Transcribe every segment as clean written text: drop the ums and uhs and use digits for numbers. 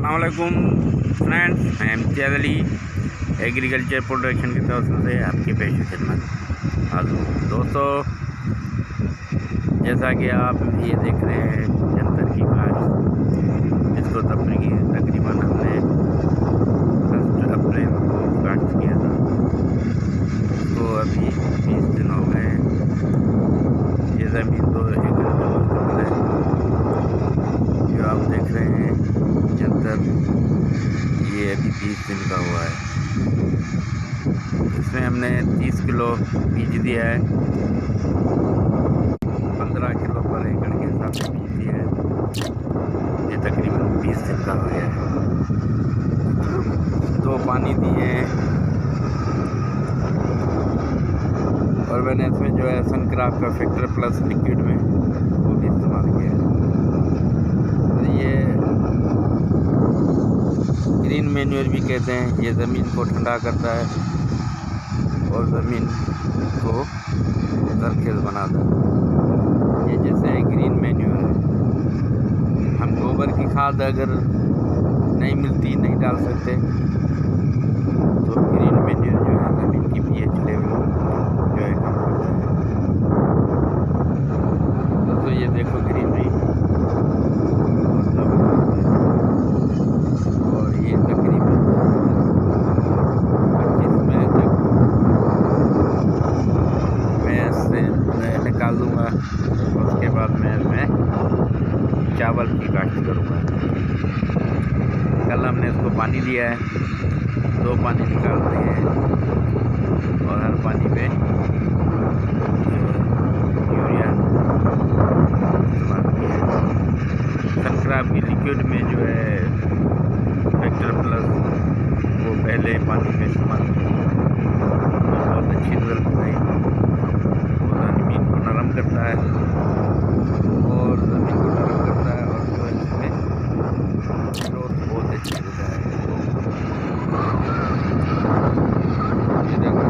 अस्सलामुअलैकुम फ्रेंड्स, मैं इम्तियाज़ Ali agriculture production की तरफ से आपकी पेश खिदमत हाजिर हूँ। दोस्तों, जैसा कि आप ये देख रहे हैं जंतर की काश्त, इसको तकरीबन हमने 1 अप्रैल को काश्त किया था। तो अभी 20 दिन हो गए हैं। ये ज़मीन 2 एकड़ का मुश्तमिल है। जो आप देख रहे हैं जंतर, ये अभी 20 दिन का हुआ है। इसमें हमने 30 किलो बीज दिया है, 15 किलो पर एकड़ के हिसाब से बीज दिया है। ये तकरीबन 20 दिन का हो गया है। 2 पानी दिए हैं और मैंने इसमें जो है सनक्राफ्ट का फैक्टर प्लस लिक्विड में वो भी इस्तेमाल किया है। ये ग्रीन मैन्योर भी कहते हैं। ये ज़मीन को ठंडा करता है और ज़मीन को जरखेज़ बनाता है। ये जैसे ग्रीन मैन्योर है। हम गोबर की खाद अगर नहीं मिलती, नहीं डाल सकते, तो ग्रीन मैन्योर जो है ज़मीन की पीएच लेवल जो है कम करता है। दोस्तों, ये देखो ग्रीनरी, और ये तकरीबन 25 मई तक मैं इससे निकाल दूँगा। उसके बाद मैं इसमें चावल की काश्त करूँगा। कल हमने इसको पानी दिया है, 2 पानी निकाल दिए हैं और हर पानी पे यूरिया इस्तेमाल किया है। सनक्राफ्ट की लिक्विड में जो है फैक्टर प्लस वो पहले पानी में इस्तेमाल किया, तो बहुत अच्छी रिजल्ट आई। वो ज़मीन को नरम करता है और ज़मीन को नरम करता है और जो इसमें ग्रोथ बहुत अच्छी होता है। ये देखो,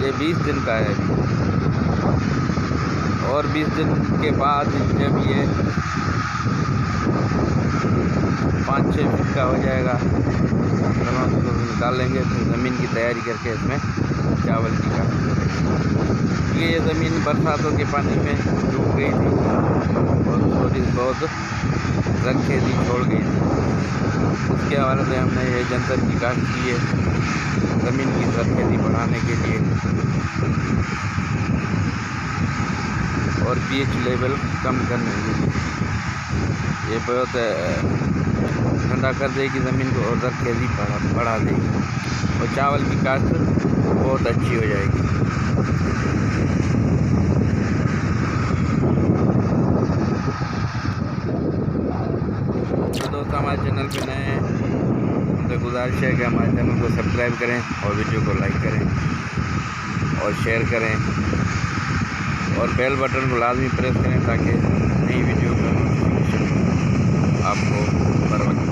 ये 20 दिन का है और 20 दिन के बाद जब ये 5-6 फीट का हो जाएगा तब हम उसको निकाल लेंगे। फिर ज़मीन की तैयारी करके इसमें चावल की काश्त करेंगे। ये ज़मीन बरसातों के पानी में डूब गई थी और थोड़ी बहुत जरखेज़ी छोड़ गई थी। उसके हवाले से हमने ये जंतर की काश्त की है, ज़मीन की जरखेज़ी बढ़ाने के लिए और पीएच लेवल कम करने के लिए। ये बहुत ठंडा कर देगी ज़मीन को और जरखेज़ी बढ़ा देगी और चावल की काश्त बहुत अच्छी हो जाएगी। तो दोस्तों, हमारे चैनल पे नए हैं, उनसे गुजारिश है कि हमारे चैनल को सब्सक्राइब करें और वीडियो को लाइक करें और शेयर करें और बेल बटन को लाजमी प्रेस करें ताकि नई वीडियो का नोटिफिकेशन आपको बर वक्त